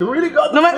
You really got Não é...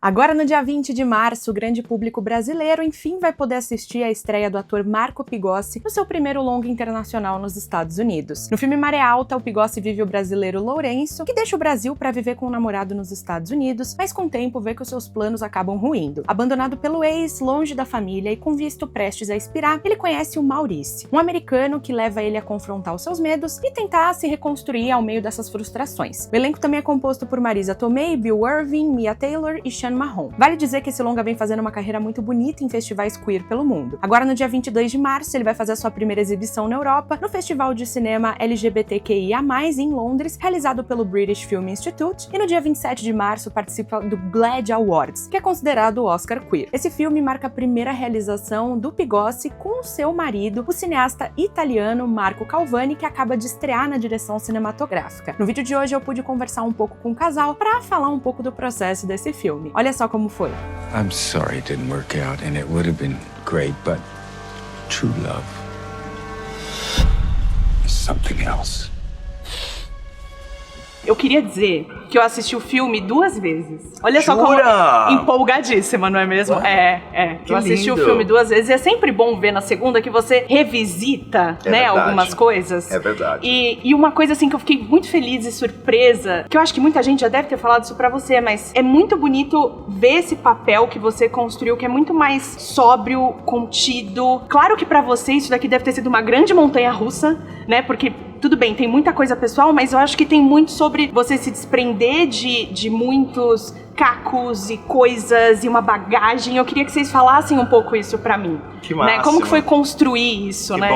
Agora, no dia 20 de março, o grande público brasileiro enfim vai poder assistir à estreia do ator Marco Pigossi no seu primeiro longa internacional nos Estados Unidos. No filme Maré Alta, o Pigossi vive o brasileiro Lourenço, que deixa o Brasil para viver com o namorado nos Estados Unidos, mas com o tempo vê que os seus planos acabam ruindo. Abandonado pelo ex, longe da família e com visto prestes a expirar, ele conhece o Maurice, um americano que leva ele a confrontar os seus medos e tentar se reconstruir ao meio dessas frustrações. O elenco também é composto por Marisa Tomei, Bill Irving, Mia Taylor e Sean Mahon. Vale dizer que esse longa vem fazendo uma carreira muito bonita em festivais queer pelo mundo. Agora, no dia 22 de março, ele vai fazer a sua primeira exibição na Europa, no Festival de Cinema LGBTQIA+, em Londres, realizado pelo British Film Institute, e no dia 27 de março participa do GLAAD Awards, que é considerado o Oscar queer. Esse filme marca a primeira realização do Pigossi com o seu marido, o cineasta italiano Marco Calvani, que acaba de estrear na direção cinematográfica. No vídeo de hoje eu pude conversar um pouco com o casal para falar um pouco do processo desse filme. Olha só como foi. I'm sorry it didn't work out, and it would have been great, but true love is something else. Eu queria dizer que eu assisti o filme 2 vezes. Olha só como... Empolgadíssima, não é mesmo? Eu assisti o filme 2 vezes e é sempre bom ver na segunda que você revisita, algumas coisas. É verdade. E uma coisa assim que eu fiquei muito feliz e surpresa, que eu acho que muita gente já deve ter falado isso pra você, mas é muito bonito ver esse papel que você construiu, que é muito mais sóbrio, contido. Claro que pra você isso daqui deve ter sido uma grande montanha-russa, né? Porque tudo bem, tem muita coisa pessoal, mas eu acho que tem muito sobre você se desprender de muitos cacos e coisas e uma bagagem. Eu queria que vocês falassem um pouco isso pra mim. Que máximo. Né? Como que foi construir isso, né?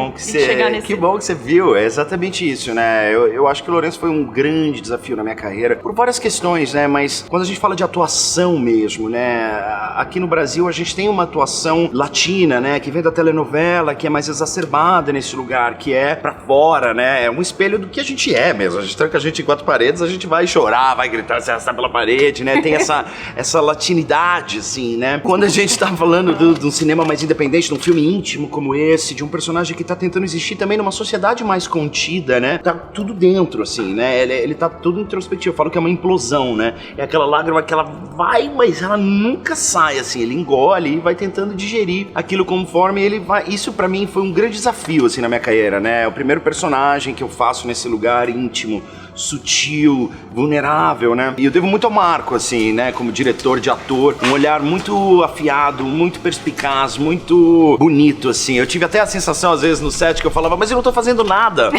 Que bom que você viu, é exatamente isso, né? Eu acho que o Lourenço foi um grande desafio na minha carreira, por várias questões, né? Mas quando a gente fala de atuação mesmo, né? Aqui no Brasil a gente tem uma atuação latina, né? Que vem da telenovela, que é mais exacerbada nesse lugar, que é pra fora, né? É um espelho do que a gente é mesmo. A gente tranca a gente em 4 paredes, a gente vai chorar, vai gritar, se arrastar pela parede, né? Tem essa latinidade, assim, né? Quando a gente tá falando de um cinema mais independente, de um filme íntimo como esse, de um personagem que tá tentando existir também numa sociedade mais contida, né? Tá tudo dentro, assim, né? Ele tá todo introspectivo. Eu falo que é uma implosão, né? É aquela lágrima que ela vai, mas ela nunca sai, assim. Ele engole e vai tentando digerir aquilo conforme ele vai. Isso pra mim foi um grande desafio, assim, na minha carreira, né? É o primeiro personagem que eu faço nesse lugar íntimo, sutil, vulnerável, né? E eu devo muito ao Marco, assim, né? Como diretor de ator, um olhar muito afiado, muito perspicaz, muito bonito, assim. Eu tive até a sensação, às vezes, no set, que eu falava, mas eu não tô fazendo nada.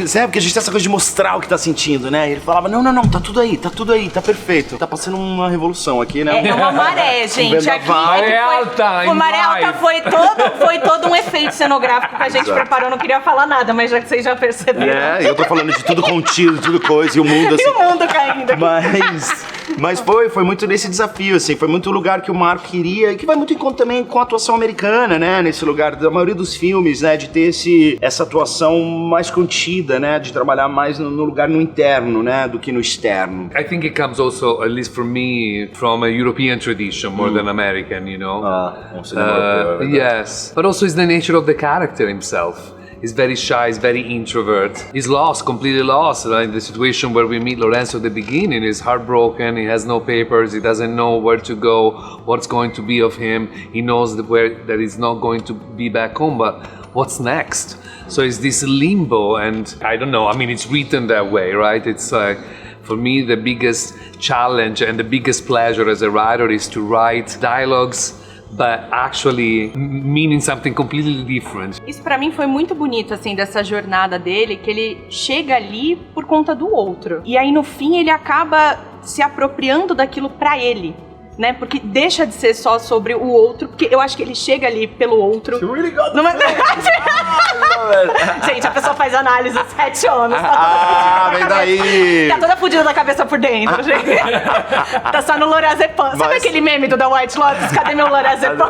Sabe, porque a gente tem essa coisa de mostrar o que tá sentindo, né? E ele falava, não, tá tudo aí, tá perfeito. Tá passando uma revolução aqui, né? É uma maré, gente. Aqui, Maré Alta, o Maré Alta foi todo um efeito cenográfico que a gente preparou. Não queria falar nada, mas já que vocês já perceberam. Eu tô falando de tudo contido, tudo coisa, e o mundo assim. E o mundo caindo aqui. Mas foi muito nesse desafio, assim, foi muito o lugar que o Marco queria, e que vai muito em conta também com a atuação americana, né, nesse lugar, da maioria dos filmes, né, de ter essa atuação mais contida, né, de trabalhar mais no lugar no interno, né, do que no externo. I think it comes also, at least for me, from a European tradition more than American, you know? Yes, but also it's the nature of the character himself. He's very shy, he's very introvert. He's lost, completely lost. Right? The situation where we meet Lorenzo at the beginning, he's heartbroken, he has no papers, he doesn't know where to go, what's going to be of him. He knows that he's not going to be back home, but what's next? So it's this limbo, and I don't know, I mean, it's written that way, right? It's like, for me, the biggest challenge and the biggest pleasure as a writer is to write dialogues but actually meaning something completely different. Isso pra mim foi muito bonito, assim, dessa jornada dele, que ele chega ali por conta do outro. E aí, no fim, ele acaba se apropriando daquilo pra ele, né? Porque deixa de ser só sobre o outro, porque eu acho que ele chega ali pelo outro. You really got Gente, a pessoa faz análise há 7 anos. Vem daí! Tá toda fodida da cabeça por dentro, gente. Tá só no lorazepam. Sabe aquele meme do The White Lotus? Cadê meu lorazepam?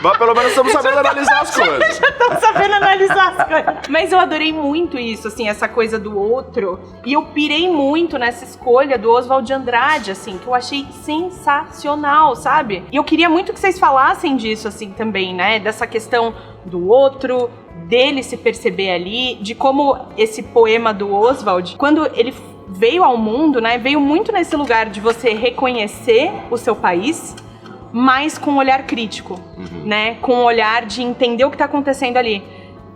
Mas pelo menos estamos sabendo analisar as coisas. Estamos sabendo analisar as coisas. Mas eu adorei muito isso, assim, essa coisa do outro. E eu pirei muito nessa escolha do Oswald de Andrade, assim, que eu achei sensacional, sabe? E eu queria muito que vocês falassem disso, assim, também, né? Dessa questão do outro, dele se perceber ali, de como esse poema do Oswald, quando ele veio ao mundo, né, veio muito nesse lugar de você reconhecer o seu país, mas com um olhar crítico, né, com um olhar de entender o que está acontecendo ali.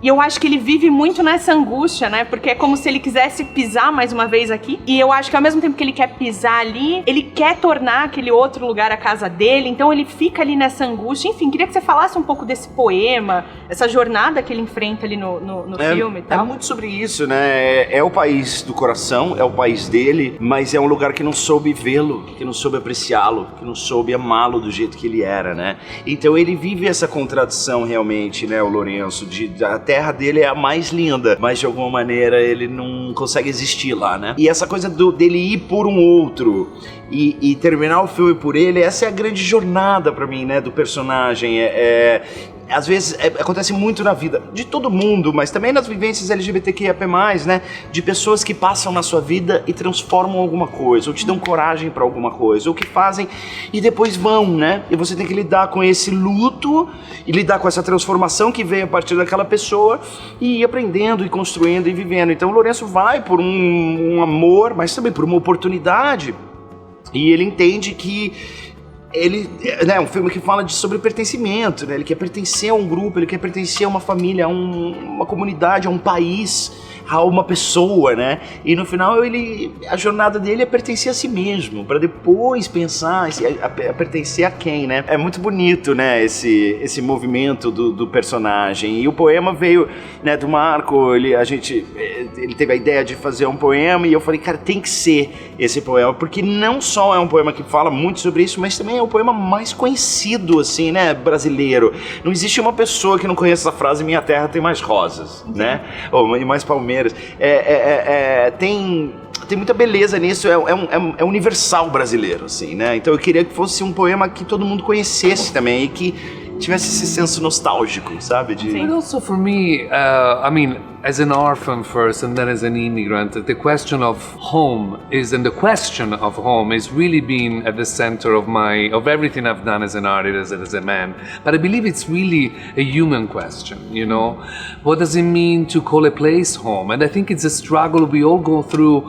E eu acho que ele vive muito nessa angústia, né? Porque é como se ele quisesse pisar mais uma vez aqui. E eu acho que ao mesmo tempo que ele quer pisar ali, ele quer tornar aquele outro lugar a casa dele. Então ele fica ali nessa angústia. Enfim, queria que você falasse um pouco desse poema, essa jornada que ele enfrenta ali no filme e tal. É muito sobre isso, né? É o país do coração, é o país dele, mas é um lugar que não soube vê-lo, que não soube apreciá-lo, que não soube amá-lo do jeito que ele era, né? Então ele vive essa contradição realmente, né, o Lourenço, a terra dele é a mais linda, mas de alguma maneira ele não consegue existir lá, né? E essa coisa dele ir por um outro e terminar o filme por ele, essa é a grande jornada pra mim, né, do personagem. Às vezes acontece muito na vida de todo mundo, mas também nas vivências LGBTQIAP+, né? De pessoas que passam na sua vida e transformam alguma coisa, ou te dão coragem pra alguma coisa, ou que fazem e depois vão, né? E você tem que lidar com esse luto e lidar com essa transformação que veio a partir daquela pessoa e ir aprendendo e construindo e vivendo. Então o Lourenço vai por um amor, mas também por uma oportunidade, e ele entende que ele, né, é um filme que fala sobre pertencimento, né? Ele quer pertencer a um grupo, ele quer pertencer a uma família, a uma comunidade, a um país, a uma pessoa, né? E no final a jornada dele é pertencer a si mesmo, para depois pensar a pertencer a quem, né? É muito bonito, né, esse movimento do personagem. E o poema veio, né, do Marco, ele teve a ideia de fazer um poema e eu falei, cara, tem que ser esse poema, porque não só é um poema que fala muito sobre isso, mas também é o poema mais conhecido, assim, né, brasileiro. Não existe uma pessoa que não conheça essa frase, minha terra tem mais rosas, né? E mais palmeiras. Tem muita beleza nisso, é universal brasileiro, assim, né? Então eu queria que fosse um poema que todo mundo conhecesse também e que tivesse esse senso nostálgico, sabe? But also for me, I mean, as an orphan first and then as an immigrant, the question of home is really been at the center of everything I've done as an artist, as a man. But I believe it's really a human question, you know? What does it mean to call a place home? And I think it's a struggle we all go through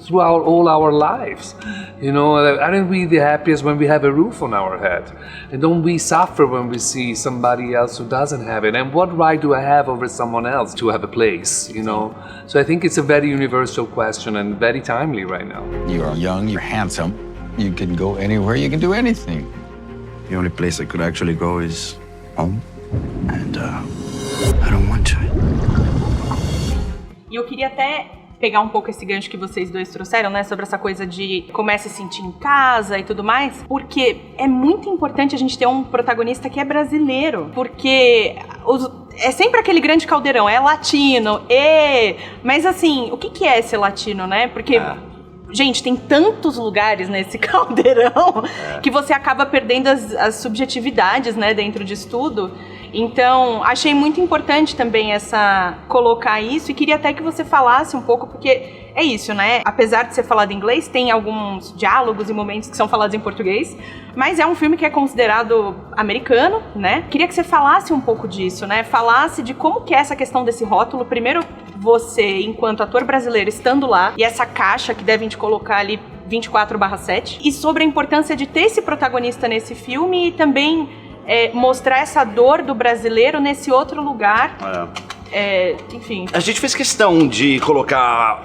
throughout all our lives. You know, aren't we the happiest when we have a roof on our head? And don't we suffer when we see somebody else who doesn't have it? And what right do I have over someone else to have a place, you know? So I think it's a very universal question and very timely right now. You're young, you're handsome, you can go anywhere, you can do anything. The only place I could actually go is home, and I don't want to. E eu queria até pegar um pouco esse gancho que vocês dois trouxeram, né, sobre essa coisa de começa a se sentir em casa e tudo mais, porque é muito importante a gente ter um protagonista que é brasileiro, porque é sempre aquele grande caldeirão, é latino, mas assim, o que é ser latino, né? Porque gente, tem tantos lugares nesse caldeirão que você acaba perdendo as subjetividades, né, dentro disso tudo. Então, achei muito importante também colocar isso e queria até que você falasse um pouco, porque é isso, né? Apesar de ser falado em inglês, tem alguns diálogos e momentos que são falados em português, mas é um filme que é considerado americano, né? Queria que você falasse um pouco disso, né? Falasse de como que é essa questão desse rótulo. Primeiro, você, enquanto ator brasileiro, estando lá, e essa caixa que devem te colocar ali 24/7, e sobre a importância de ter esse protagonista nesse filme e também mostrar essa dor do brasileiro nesse outro lugar. Enfim. A gente fez questão de colocar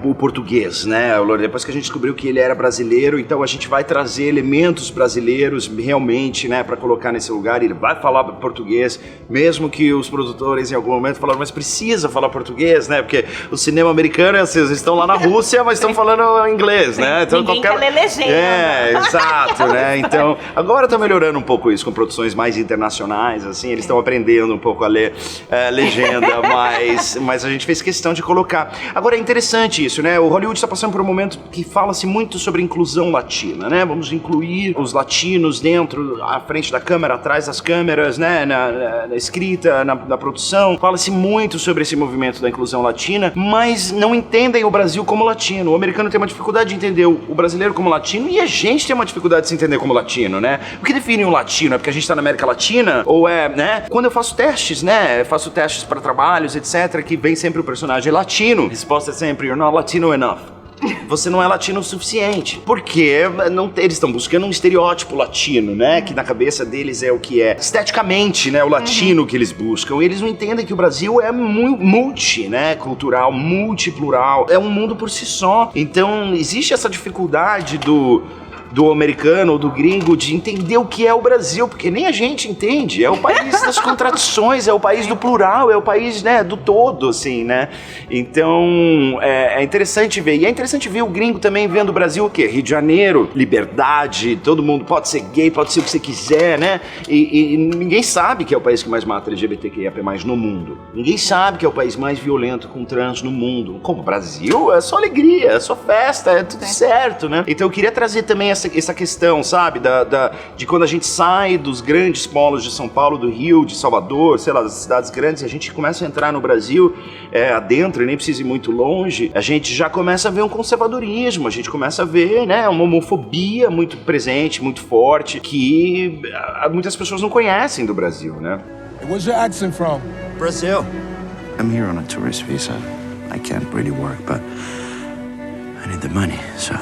o português, né? Depois que a gente descobriu que ele era brasileiro, então a gente vai trazer elementos brasileiros realmente, né, pra colocar nesse lugar. Ele vai falar português, mesmo que os produtores em algum momento falaram, mas precisa falar português, né? Porque o cinema americano é assim, eles estão lá na Rússia, mas estão falando inglês, né? Então, ninguém quer ler legenda. Exato, né? Então, agora tá melhorando um pouco isso, com produções mais internacionais, assim, eles estão aprendendo um pouco a ler legenda. ainda, mas a gente fez questão de colocar. Agora, é interessante isso, né? O Hollywood está passando por um momento que fala-se muito sobre inclusão latina, né? Vamos incluir os latinos dentro, à frente da câmera, atrás das câmeras, né? Na escrita, na produção. Fala-se muito sobre esse movimento da inclusão latina, mas não entendem o Brasil como latino. O americano tem uma dificuldade de entender o brasileiro como latino e a gente tem uma dificuldade de se entender como latino, né? O que define um latino? É porque a gente tá na América Latina? Ou é, né? Quando eu faço testes, né? Faço testes para trabalhos, etc., que vem sempre o personagem latino. A resposta é sempre, you're not Latino enough. Você não é latino o suficiente. Porque eles estão buscando um estereótipo latino, né? Que na cabeça deles é o que é esteticamente, né? O latino que eles buscam. E eles não entendem que o Brasil é multi, né? Cultural, multiplural. É um mundo por si só. Então, existe essa dificuldade do americano ou do gringo de entender o que é o Brasil, porque nem a gente entende. É o país das contradições, é o país do plural, é o país, né, do todo, assim, né? Então, é interessante ver. E é interessante ver o gringo também vendo o Brasil o quê? Rio de Janeiro, liberdade, todo mundo pode ser gay, pode ser o que você quiser, né? E ninguém sabe que é o país que mais mata LGBTQIA+ no mundo. Ninguém sabe que é o país mais violento com trans no mundo. Como o Brasil, é só alegria, é só festa, é tudo certo, né? Então eu queria trazer também essa questão, sabe, de quando a gente sai dos grandes polos de São Paulo, do Rio, de Salvador, sei lá, das cidades grandes, e a gente começa a entrar no Brasil adentro, e nem precisa ir muito longe, a gente já começa a ver um conservadorismo, a gente começa a ver, né, uma homofobia muito presente, muito forte, que muitas pessoas não conhecem do Brasil, né? Where's your accent from? Brazil. I'm here on a tourist visa. I can't really work, but I need the money, so...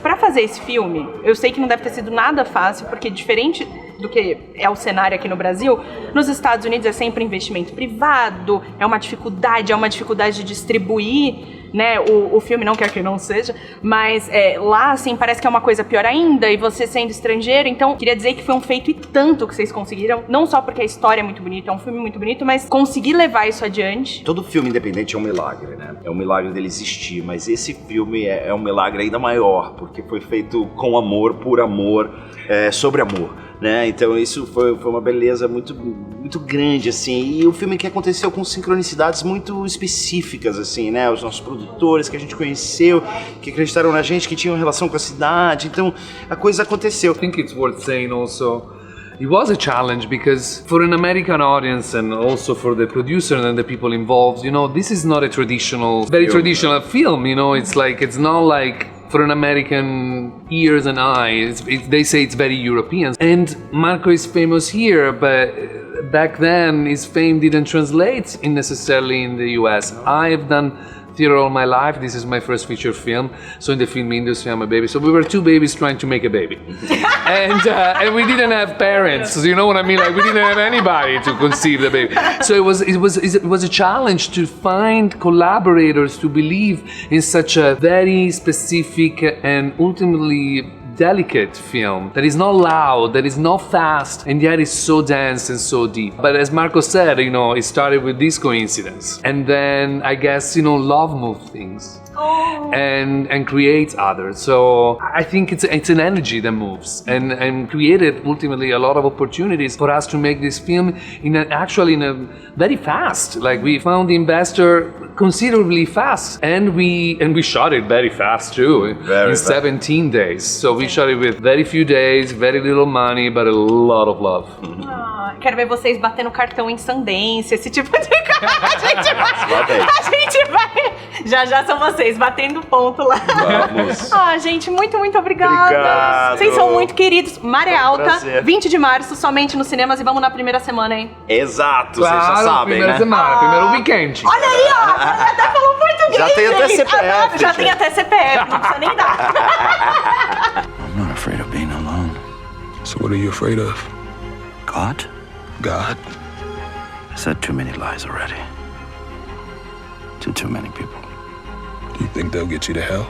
Pra fazer esse filme, eu sei que não deve ter sido nada fácil, porque diferente do que é o cenário aqui no Brasil, nos Estados Unidos é sempre investimento privado, é uma dificuldade de distribuir, né, o filme, não quer que não seja, mas lá, assim, parece que é uma coisa pior ainda, e você sendo estrangeiro, então, queria dizer que foi um feito e tanto que vocês conseguiram, não só porque a história é muito bonita, é um filme muito bonito, mas conseguir levar isso adiante. Todo filme independente é um milagre, né? É um milagre dele existir, mas esse filme é um milagre ainda maior, porque foi feito com amor, por amor, sobre amor. Né? Então isso foi uma beleza muito, muito grande, assim, e o filme que aconteceu com sincronicidades muito específicas, assim, né? Os nossos produtores que a gente conheceu, que acreditaram na gente, que tinham relação com a cidade, então a coisa aconteceu. I think it's worth saying also, it was a challenge because for an American audience and also for the producer and the people involved, you know, this is not a traditional film, you know, it's not like for an American ears and eyes, they say it's very European. And Marco is famous here, but back then his fame didn't translate necessarily in the US. I've done theater all my life. This is my first feature film. So in the film industry, I'm a baby. So we were two babies trying to make a baby. And we didn't have parents. You know what I mean? Like we didn't have anybody to conceive the baby. So it was a challenge to find collaborators to believe in such a very specific and ultimately delicate film that is not loud, that is not fast, and yet is so dense and so deep. But as Marco said, you know, it started with this coincidence. And then I guess, you know, love moved things. And creates others. So I think it's an energy that moves and created ultimately a lot of opportunities for us to make this film in a very fast. Like we found the investor considerably fast, and we shot it very fast too, in 17 days. So we shot it with very few days, very little money, but a lot of love. Quero ver vocês batendo cartão em Sundance, esse tipo de coisa. A gente vai. Já são vocês batendo ponto lá. Vamos. Gente, muito obrigada. Obrigado. Vocês são muito queridos. Maré Alta, prazer. 20 de março, somente nos cinemas, e vamos na primeira semana, hein? Exato, Claro, vocês já sabem, primeira né? semana, primeiro weekend. Olha aí, ó. Até falou português. Já tem até gente. CPF, Já tem até CPF, não precisa nem dar. I'm not afraid of being alone. So what are you afraid of? God? God? I said too many lies already. To too many people. Do you think they'll get you to hell?